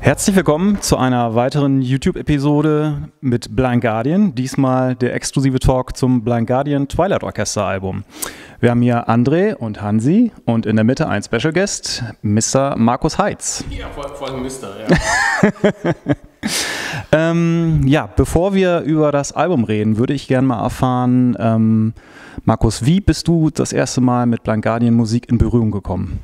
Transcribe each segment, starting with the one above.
Herzlich willkommen zu einer weiteren YouTube-Episode mit Blind Guardian. Diesmal der exklusive Talk zum Blind Guardian Twilight Orchestra Album. Wir haben hier André und Hansi und in der Mitte ein Special Guest, Mr. Markus Heitz. Ja, vor allem Mr., ja. Ja, bevor wir über das Album reden, würde ich gerne mal erfahren, Markus, wie bist du das erste Mal mit Blind Guardian Musik in Berührung gekommen?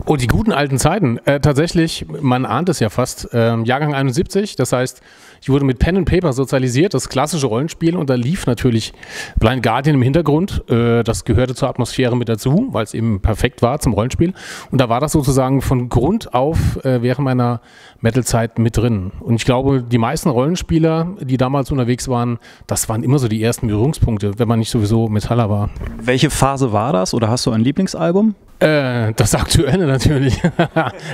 Oh, die guten alten Zeiten. Tatsächlich, man ahnt es ja fast, Jahrgang 71, das heißt, ich wurde mit Pen and Paper sozialisiert, das klassische Rollenspiel, und da lief natürlich Blind Guardian im Hintergrund. Das gehörte zur Atmosphäre mit dazu, weil es eben perfekt war zum Rollenspiel. Und da war das sozusagen von Grund auf während meiner Metal-Zeit mit drin. Und ich glaube, die meisten Rollenspieler, die damals unterwegs waren, das waren immer so die ersten Berührungspunkte, wenn man nicht sowieso Metaller war. Welche Phase war das oder hast du ein Lieblingsalbum? Das Aktuelle natürlich.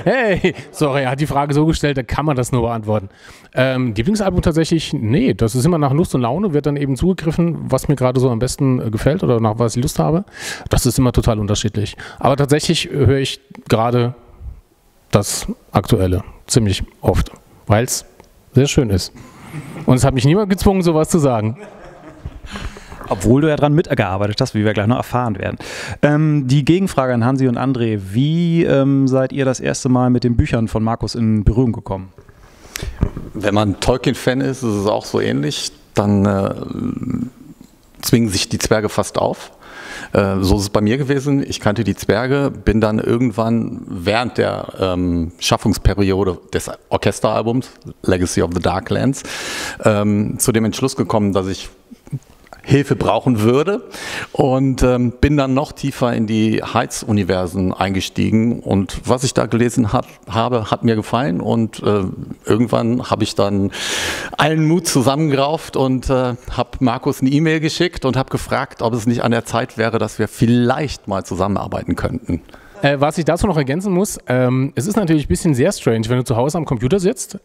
Hey, sorry, er hat die Frage so gestellt, da kann man das nur beantworten. Lieblingsalbum tatsächlich, nee, das ist immer nach Lust und Laune, wird dann eben zugegriffen, was mir gerade so am besten gefällt oder nach was ich Lust habe. Das ist immer total unterschiedlich. Aber tatsächlich höre ich gerade das Aktuelle ziemlich oft, weil es sehr schön ist. Und es hat mich niemand gezwungen, sowas zu sagen. Obwohl du ja dran mitgearbeitet hast, wie wir gleich noch erfahren werden. Die Gegenfrage an Hansi und André, wie seid ihr das erste Mal mit den Büchern von Markus in Berührung gekommen? Wenn man Tolkien-Fan ist, ist es auch so ähnlich, dann zwingen sich die Zwerge fast auf. So ist es bei mir gewesen. Ich kannte die Zwerge, bin dann irgendwann während der Schaffungsperiode des Orchesteralbums Legacy of the Darklands zu dem Entschluss gekommen, dass ich Hilfe brauchen würde, und bin dann noch tiefer in die Heitz-Universen eingestiegen, und was ich da gelesen habe, hat mir gefallen, und irgendwann habe ich dann allen Mut zusammengerauft und habe Markus eine E-Mail geschickt und habe gefragt, ob es nicht an der Zeit wäre, dass wir vielleicht mal zusammenarbeiten könnten. Was ich dazu noch ergänzen muss, es ist natürlich ein bisschen sehr strange, wenn du zu Hause am Computer sitzt,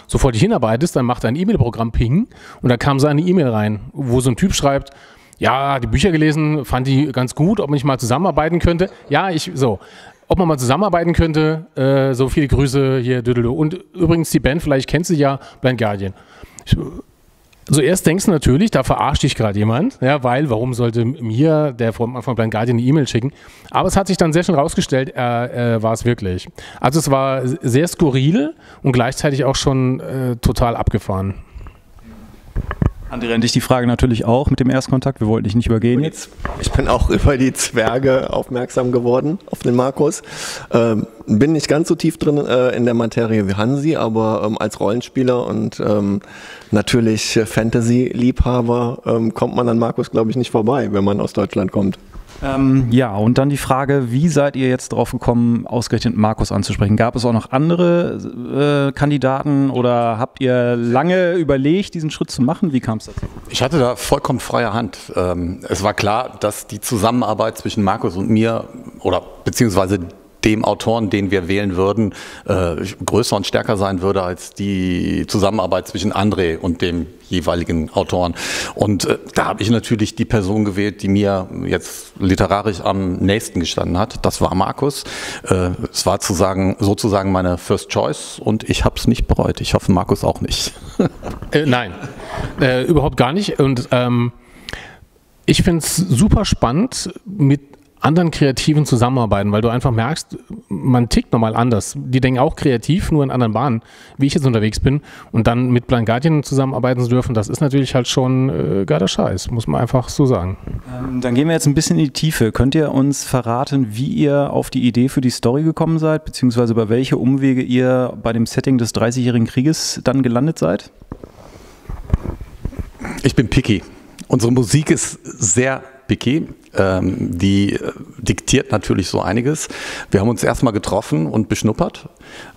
sofort dich hinarbeitest, dann macht ein E-Mail-Programm Ping und da kam so eine E-Mail rein, wo so ein Typ schreibt, ja, die Bücher gelesen, fand die ganz gut, ob man nicht mal zusammenarbeiten könnte. Ja, ob man mal zusammenarbeiten könnte, so viele Grüße hier, und übrigens die Band, vielleicht kennst du ja, Blind Guardian. Zuerst denkst du natürlich, da verarscht dich gerade jemand, ja, weil, warum sollte mir der von Blind Guardian eine E-Mail schicken? Aber es hat sich dann sehr schnell rausgestellt, war es wirklich. Also es war sehr skurril und gleichzeitig auch schon total abgefahren. André, an dich die Frage natürlich auch mit dem Erstkontakt. Wir wollten dich nicht übergehen jetzt. Ich bin auch über die Zwerge aufmerksam geworden, auf den Markus. Bin nicht ganz so tief drin in der Materie wie Hansi, aber als Rollenspieler und natürlich Fantasy-Liebhaber kommt man an Markus, glaube ich, nicht vorbei, wenn man aus Deutschland kommt. Ja, und dann die Frage, wie seid ihr jetzt drauf gekommen, ausgerechnet Markus anzusprechen? Gab es auch noch andere Kandidaten oder habt ihr lange überlegt, diesen Schritt zu machen? Wie kam es dazu? Ich hatte da vollkommen freie Hand. Es war klar, dass die Zusammenarbeit zwischen Markus und mir oder beziehungsweise dem Autoren, den wir wählen würden, größer und stärker sein würde als die Zusammenarbeit zwischen André und dem jeweiligen Autoren. Und da habe ich natürlich die Person gewählt, die mir jetzt literarisch am nächsten gestanden hat. Das war Markus. Es war sozusagen meine First Choice, und ich habe es nicht bereut. Ich hoffe, Markus auch nicht. Nein, überhaupt gar nicht. Und ich finde es super spannend, mit anderen Kreativen zusammenarbeiten, weil du einfach merkst, man tickt nochmal anders. Die denken auch kreativ, nur in anderen Bahnen, wie ich jetzt unterwegs bin. Und dann mit Blind Guardian zusammenarbeiten zu dürfen, das ist natürlich halt schon geiler Scheiß, muss man einfach so sagen. Dann gehen wir jetzt ein bisschen in die Tiefe. Könnt ihr uns verraten, wie ihr auf die Idee für die Story gekommen seid, beziehungsweise über welche Umwege ihr bei dem Setting des 30-jährigen Krieges dann gelandet seid? Ich bin picky. Unsere Musik ist sehr picky. Die diktiert natürlich so einiges. Wir haben uns erstmal getroffen und beschnuppert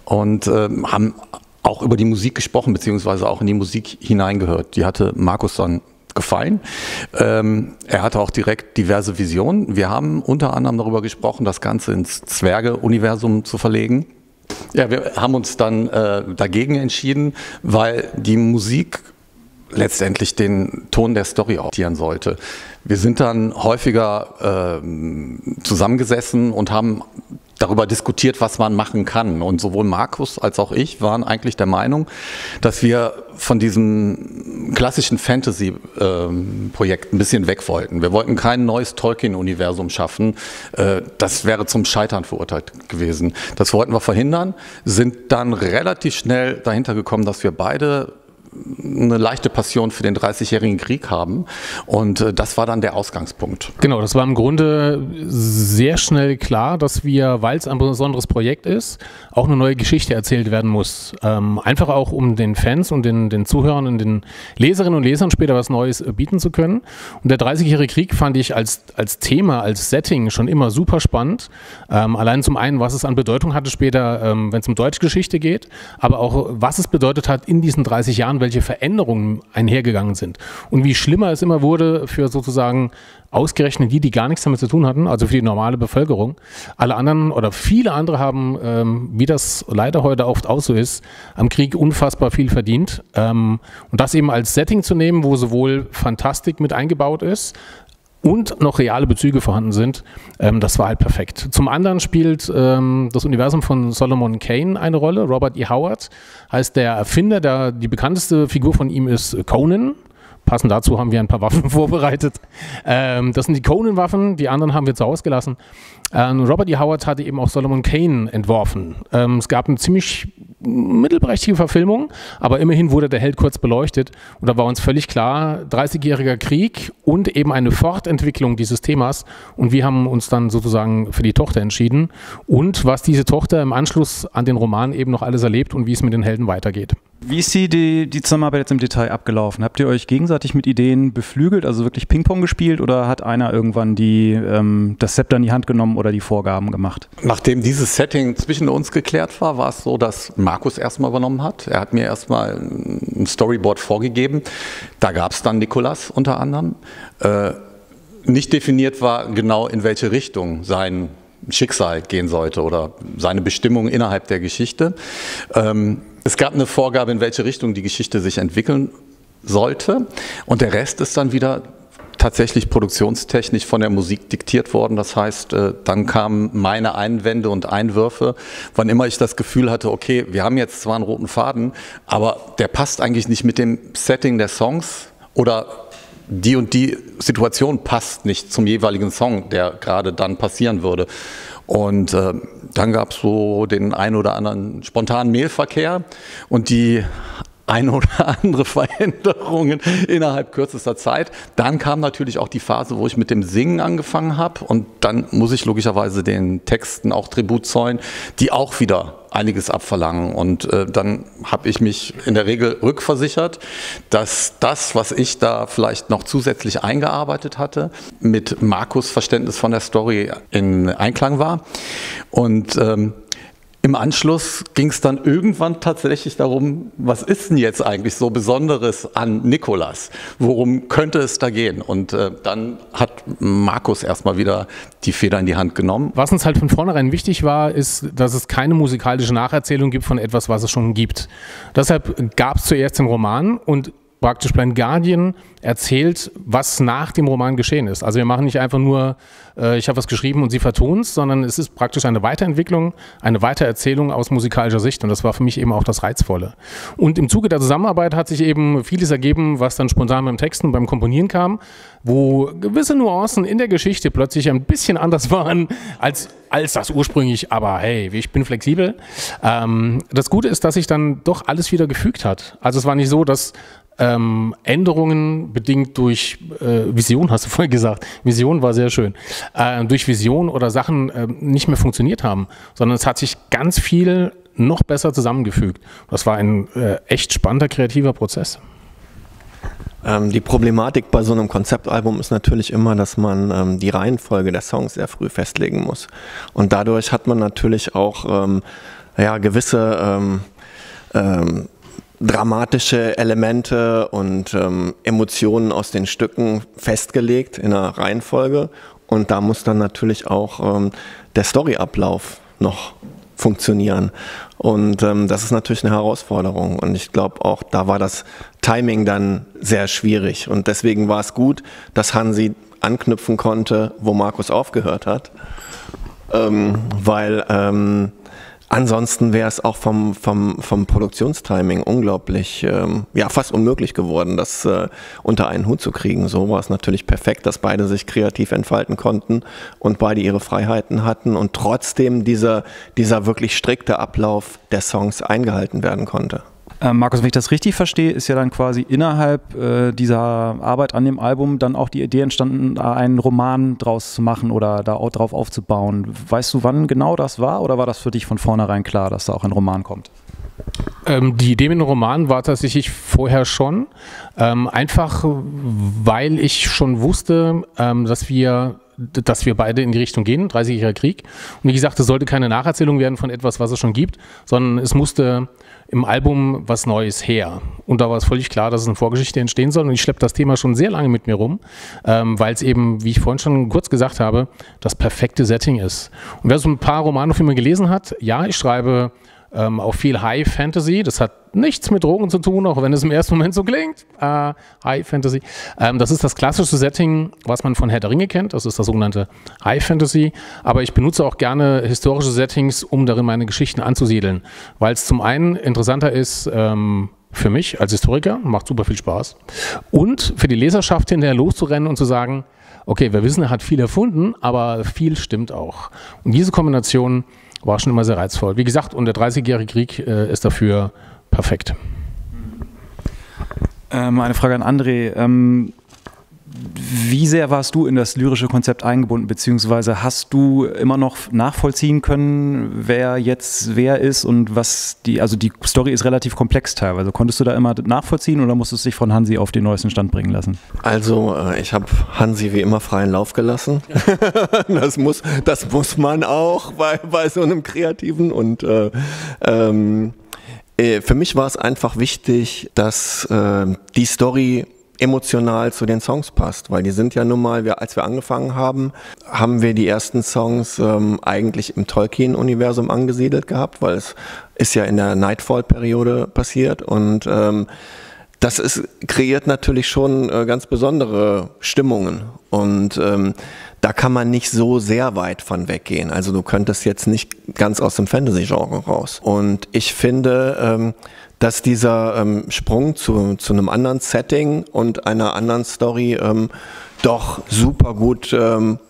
und haben auch über die Musik gesprochen, beziehungsweise auch in die Musik hineingehört. Die hatte Markus dann gefallen. Er hatte auch direkt diverse Visionen. Wir haben unter anderem darüber gesprochen, das Ganze ins Zwerge-Universum zu verlegen. Ja, wir haben uns dann dagegen entschieden, weil die Musik letztendlich den Ton der Story orientieren sollte. Wir sind dann häufiger zusammengesessen und haben darüber diskutiert, was man machen kann. Und sowohl Markus als auch ich waren eigentlich der Meinung, dass wir von diesem klassischen Fantasy-Projekt ein bisschen weg wollten. Wir wollten kein neues Tolkien-Universum schaffen. Das wäre zum Scheitern verurteilt gewesen. Das wollten wir verhindern, sind dann relativ schnell dahinter gekommen, dass wir beide eine leichte Passion für den 30-jährigen Krieg haben, und das war dann der Ausgangspunkt. Genau, das war im Grunde sehr schnell klar, dass wir, weil es ein besonderes Projekt ist, auch eine neue Geschichte erzählt werden muss. Einfach auch, um den Fans und den Zuhörern und den Leserinnen und Lesern später was Neues bieten zu können. Und der 30-jährige Krieg fand ich als Thema, als Setting schon immer super spannend. Allein zum einen, was es an Bedeutung hatte später, wenn es um Deutschgeschichte geht, aber auch, was es bedeutet hat in diesen 30 Jahren, welche Veränderungen einhergegangen sind und wie schlimmer es immer wurde für sozusagen ausgerechnet die gar nichts damit zu tun hatten, also für die normale Bevölkerung. Alle anderen oder viele andere haben, wie das leider heute oft auch so ist, am Krieg unfassbar viel verdient. Und das eben als Setting zu nehmen, wo sowohl Fantastik mit eingebaut ist und noch reale Bezüge vorhanden sind, das war halt perfekt. Zum anderen spielt das Universum von Solomon Kane eine Rolle. Robert E. Howard heißt der Erfinder, die bekannteste Figur von ihm ist Conan. Passend dazu haben wir ein paar Waffen vorbereitet. Das sind die Conan-Waffen, die anderen haben wir zu Hause gelassen. Robert E. Howard hatte eben auch Solomon Kane entworfen. Es gab eine ziemlich mittelprächtige Verfilmung, aber immerhin wurde der Held kurz beleuchtet. Und da war uns völlig klar, 30-jähriger Krieg und eben eine Fortentwicklung dieses Themas. Und wir haben uns dann sozusagen für die Tochter entschieden und was diese Tochter im Anschluss an den Roman eben noch alles erlebt und wie es mit den Helden weitergeht. Wie ist die Zusammenarbeit jetzt im Detail abgelaufen? Habt ihr euch gegenseitig mit Ideen beflügelt, also wirklich Ping-Pong gespielt, oder hat einer irgendwann das Zepter in die Hand genommen oder die Vorgaben gemacht? Nachdem dieses Setting zwischen uns geklärt war, war es so, dass Markus erstmal übernommen hat. Er hat mir erstmal ein Storyboard vorgegeben. Da gab es dann Nikolas unter anderem. Nicht definiert war genau, in welche Richtung sein Schicksal gehen sollte oder seine Bestimmung innerhalb der Geschichte. Es gab eine Vorgabe, in welche Richtung die Geschichte sich entwickeln sollte, und der Rest ist dann wieder tatsächlich produktionstechnisch von der Musik diktiert worden. Das heißt, dann kamen meine Einwände und Einwürfe, wann immer ich das Gefühl hatte, okay, wir haben jetzt zwar einen roten Faden, aber der passt eigentlich nicht mit dem Setting der Songs, oder die und die Situation passt nicht zum jeweiligen Song, der gerade dann passieren würde. Und dann gab es so den ein oder anderen spontanen Mailverkehr und die ein oder andere Veränderungen innerhalb kürzester Zeit. Dann kam natürlich auch die Phase, wo ich mit dem Singen angefangen habe, und dann muss ich logischerweise den Texten auch Tribut zollen, die auch wieder einiges abverlangen, und dann habe ich mich in der Regel rückversichert, dass das, was ich da vielleicht noch zusätzlich eingearbeitet hatte, mit Markus' Verständnis von der Story in Einklang war. Und im Anschluss ging es dann irgendwann tatsächlich darum, was ist denn jetzt eigentlich so Besonderes an Nikolas? Worum könnte es da gehen? Und dann hat Markus erstmal wieder die Feder in die Hand genommen. Was uns halt von vornherein wichtig war, ist, dass es keine musikalische Nacherzählung gibt von etwas, was es schon gibt. Deshalb gab es zuerst den Roman, und praktisch Blind Guardian erzählt, was nach dem Roman geschehen ist. Also wir machen nicht einfach nur, ich habe was geschrieben und sie vertont es, sondern es ist praktisch eine Weiterentwicklung, eine Weitererzählung aus musikalischer Sicht, und das war für mich eben auch das Reizvolle. Und im Zuge der Zusammenarbeit hat sich eben vieles ergeben, was dann spontan beim Texten und beim Komponieren kam, wo gewisse Nuancen in der Geschichte plötzlich ein bisschen anders waren als das ursprünglich, aber hey, ich bin flexibel. Das Gute ist, dass sich dann doch alles wieder gefügt hat. Also es war nicht so, dass Änderungen bedingt durch Vision, hast du vorhin gesagt, Vision war sehr schön, durch Vision oder Sachen nicht mehr funktioniert haben, sondern es hat sich ganz viel noch besser zusammengefügt. Das war ein echt spannender, kreativer Prozess. Die Problematik bei so einem Konzeptalbum ist natürlich immer, dass man die Reihenfolge der Songs sehr früh festlegen muss. Und dadurch hat man natürlich auch gewisse dramatische Elemente und Emotionen aus den Stücken festgelegt in einer Reihenfolge, und da muss dann natürlich auch der Storyablauf noch funktionieren, und das ist natürlich eine Herausforderung, und ich glaube auch, da war das Timing dann sehr schwierig, und deswegen war es gut, dass Hansi anknüpfen konnte, wo Markus aufgehört hat. weil ansonsten wäre es auch vom Produktionstiming unglaublich, fast unmöglich geworden, das unter einen Hut zu kriegen. So war es natürlich perfekt, dass beide sich kreativ entfalten konnten und beide ihre Freiheiten hatten und trotzdem dieser wirklich strikte Ablauf der Songs eingehalten werden konnte. Markus, wenn ich das richtig verstehe, ist ja dann quasi innerhalb dieser Arbeit an dem Album dann auch die Idee entstanden, einen Roman draus zu machen oder da auch drauf aufzubauen. Weißt du, wann genau das war oder war das für dich von vornherein klar, dass da auch ein Roman kommt? Die Idee mit dem Roman war tatsächlich vorher schon, einfach weil ich schon wusste, dass wir beide in die Richtung gehen, 30-jähriger Krieg. Und wie gesagt, es sollte keine Nacherzählung werden von etwas, was es schon gibt, sondern es musste im Album was Neues her. Und da war es völlig klar, dass es eine Vorgeschichte entstehen soll. Und ich schleppe das Thema schon sehr lange mit mir rum, weil es eben, wie ich vorhin schon kurz gesagt habe, das perfekte Setting ist. Und wer so ein paar Romane von mir gelesen hat, ja, ich schreibe auch viel High Fantasy. Das hat nichts mit Drogen zu tun, auch wenn es im ersten Moment so klingt. High Fantasy. Das ist das klassische Setting, was man von Herr der Ringe kennt. Das ist das sogenannte High Fantasy. Aber ich benutze auch gerne historische Settings, um darin meine Geschichten anzusiedeln. Weil es zum einen interessanter ist, für mich als Historiker, macht super viel Spaß. Und für die Leserschaft hinterher loszurennen und zu sagen, okay, wir wissen, er hat viel erfunden, aber viel stimmt auch. Und diese Kombination war schon immer sehr reizvoll. Wie gesagt, und der 30-jährige Krieg ist dafür perfekt. Eine Frage an André. Wie sehr warst du in das lyrische Konzept eingebunden, beziehungsweise hast du immer noch nachvollziehen können, wer jetzt wer ist und was die Story ist relativ komplex teilweise. Konntest du da immer nachvollziehen oder musstest du dich von Hansi auf den neuesten Stand bringen lassen? Also ich habe Hansi wie immer freien Lauf gelassen. Ja. Das muss man auch bei so einem Kreativen und für mich war es einfach wichtig, dass die Story emotional zu den Songs passt, weil die sind ja nun mal, als wir angefangen haben, haben wir die ersten Songs eigentlich im Tolkien-Universum angesiedelt gehabt, weil es ist ja in der Nightfall-Periode passiert und das kreiert natürlich schon ganz besondere Stimmungen und da kann man nicht so sehr weit von weggehen. Also du könntest jetzt nicht ganz aus dem Fantasy-Genre raus. Und ich finde, dass dieser Sprung zu einem anderen Setting und einer anderen Story doch super gut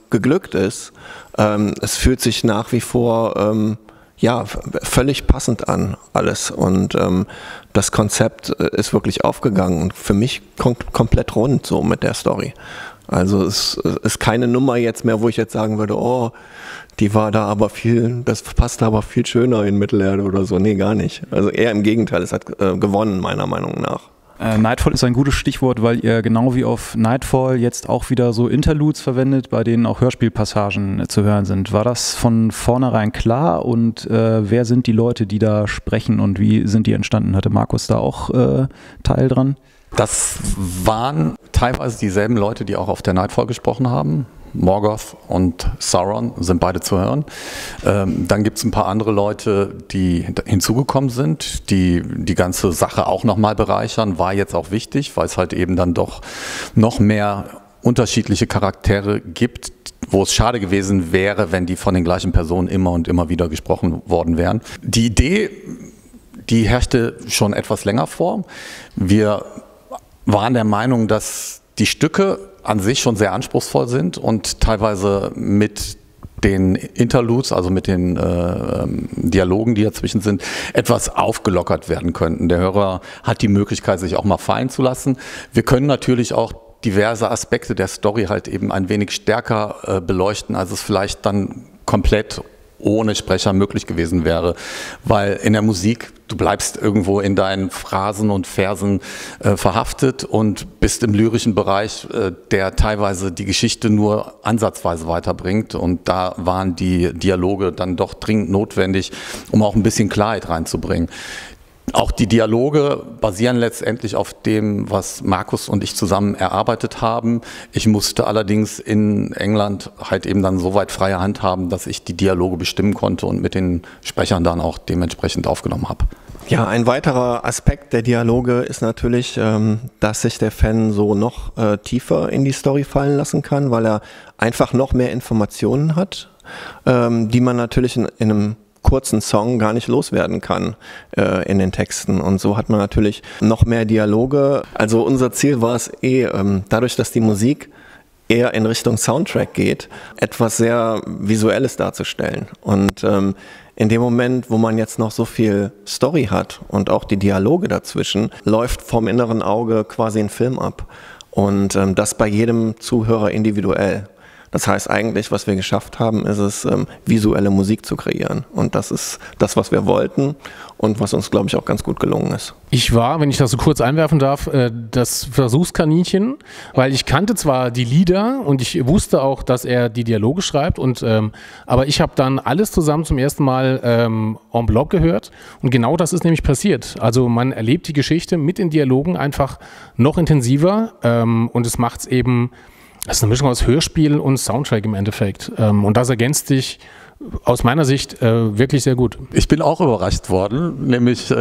geglückt ist. Es fühlt sich nach wie vor völlig passend an alles und das Konzept ist wirklich aufgegangen und für mich komplett rund so mit der Story. Also es ist keine Nummer jetzt mehr, wo ich jetzt sagen würde, oh, die war da aber das passt aber viel schöner in Mittelerde oder so. Nee, gar nicht. Also eher im Gegenteil, es hat gewonnen, meiner Meinung nach. Nightfall ist ein gutes Stichwort, weil ihr genau wie auf Nightfall jetzt auch wieder so Interludes verwendet, bei denen auch Hörspielpassagen zu hören sind. War das von vornherein klar und wer sind die Leute, die da sprechen und wie sind die entstanden? Hatte Markus da auch Teil dran? Das waren teilweise dieselben Leute, die auch auf der Nightfall gesprochen haben. Morgoth und Sauron sind beide zu hören. Dann gibt es ein paar andere Leute, die hinzugekommen sind, die die ganze Sache auch nochmal bereichern. War jetzt auch wichtig, weil es halt eben dann doch noch mehr unterschiedliche Charaktere gibt, wo es schade gewesen wäre, wenn die von den gleichen Personen immer und immer wieder gesprochen worden wären. Die Idee, die herrschte schon etwas länger vor. Wir waren der Meinung, dass die Stücke an sich schon sehr anspruchsvoll sind und teilweise mit den Interludes, also mit den Dialogen, die dazwischen sind, etwas aufgelockert werden könnten. Der Hörer hat die Möglichkeit, sich auch mal fallen zu lassen. Wir können natürlich auch diverse Aspekte der Story halt eben ein wenig stärker beleuchten, als es vielleicht dann komplett ohne Sprecher möglich gewesen wäre, weil in der Musik, du bleibst irgendwo in deinen Phrasen und Versen verhaftet und bist im lyrischen Bereich, der teilweise die Geschichte nur ansatzweise weiterbringt und da waren die Dialoge dann doch dringend notwendig, um auch ein bisschen Klarheit reinzubringen. Auch die Dialoge basieren letztendlich auf dem, was Markus und ich zusammen erarbeitet haben. Ich musste allerdings in England halt eben dann so weit freie Hand haben, dass ich die Dialoge bestimmen konnte und mit den Sprechern dann auch dementsprechend aufgenommen habe. Ja, ein weiterer Aspekt der Dialoge ist natürlich, dass sich der Fan so noch tiefer in die Story fallen lassen kann, weil er einfach noch mehr Informationen hat, die man natürlich in einem kurzen Song gar nicht loswerden kann in den Texten. Und so hat man natürlich noch mehr Dialoge. Also unser Ziel war es dadurch, dass die Musik eher in Richtung Soundtrack geht, etwas sehr Visuelles darzustellen. Und in dem Moment, wo man jetzt noch so viel Story hat und auch die Dialoge dazwischen, läuft vom inneren Auge quasi ein Film ab. Und das bei jedem Zuhörer individuell. Das heißt eigentlich, was wir geschafft haben, ist es, visuelle Musik zu kreieren. Und das ist das, was wir wollten und was uns, glaube ich, auch ganz gut gelungen ist. Ich war, wenn ich das so kurz einwerfen darf, das Versuchskaninchen, weil ich kannte zwar die Lieder und ich wusste auch, dass er die Dialoge schreibt, aber ich habe dann alles zusammen zum ersten Mal en bloc gehört und genau das ist nämlich passiert. Also man erlebt die Geschichte mit den Dialogen einfach noch intensiver und es macht es eben. Das ist eine Mischung aus Hörspiel und Soundtrack im Endeffekt. Und das ergänzt dich aus meiner Sicht wirklich sehr gut. Ich bin auch überrascht worden, nämlich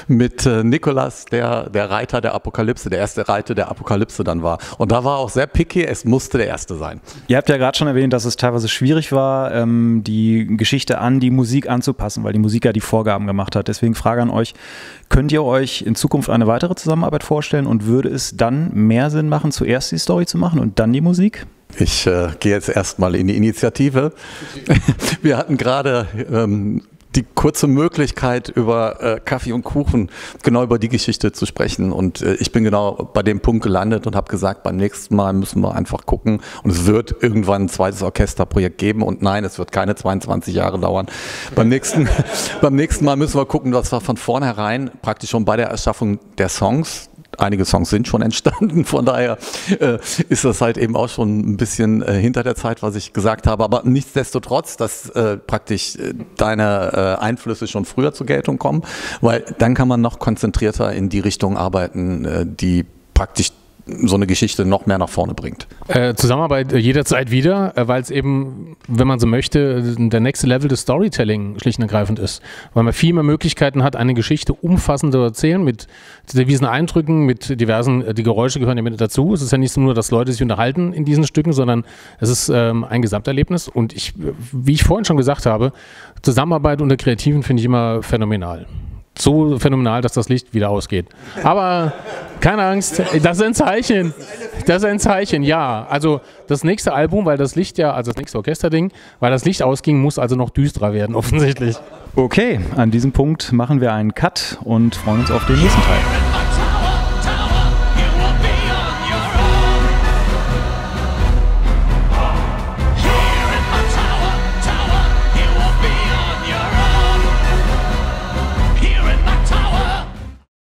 mit Nikolas, der Reiter der Apokalypse, der erste Reiter der Apokalypse dann war. Und da war auch sehr picky, es musste der erste sein. Ihr habt ja gerade schon erwähnt, dass es teilweise schwierig war, die Geschichte an die Musik anzupassen, weil die Musik ja die Vorgaben gemacht hat. Deswegen Frage an euch, könnt ihr euch in Zukunft eine weitere Zusammenarbeit vorstellen und würde es dann mehr Sinn machen, zuerst die Story zu machen und dann die Musik? Ich gehe jetzt erstmal in die Initiative. Wir hatten gerade die kurze Möglichkeit, über Kaffee und Kuchen genau über die Geschichte zu sprechen. Und ich bin genau bei dem Punkt gelandet und habe gesagt, beim nächsten Mal müssen wir einfach gucken. Und es wird irgendwann ein zweites Orchesterprojekt geben. Und nein, es wird keine 22 Jahre dauern. Beim nächsten Mal müssen wir gucken, dass wir von vornherein praktisch schon bei der Erschaffung der Songs, einige Songs sind schon entstanden, von daher ist das halt eben auch schon ein bisschen hinter der Zeit, was ich gesagt habe. Aber nichtsdestotrotz, dass praktisch deine Einflüsse schon früher zur Geltung kommen, weil dann kann man noch konzentrierter in die Richtung arbeiten, die praktisch so eine Geschichte noch mehr nach vorne bringt. Zusammenarbeit jederzeit wieder, weil es eben, wenn man so möchte, der nächste Level des Storytelling schlicht und ergreifend ist. Weil man viel mehr Möglichkeiten hat, eine Geschichte umfassend zu erzählen, mit diversen Eindrücken, mit diversen, die Geräusche gehören ja mit dazu. Es ist ja nicht nur, dass Leute sich unterhalten in diesen Stücken, sondern es ist ein Gesamterlebnis. Und wie ich vorhin schon gesagt habe, Zusammenarbeit unter Kreativen finde ich immer phänomenal. So phänomenal, dass das Licht wieder ausgeht. Aber keine Angst, das ist ein Zeichen. Das ist ein Zeichen, ja. Also das nächste Album, weil das Licht ja, also das nächste Orchesterding, weil das Licht ausging, muss also noch düsterer werden, offensichtlich. Okay, an diesem Punkt machen wir einen Cut und freuen uns auf den nächsten Teil.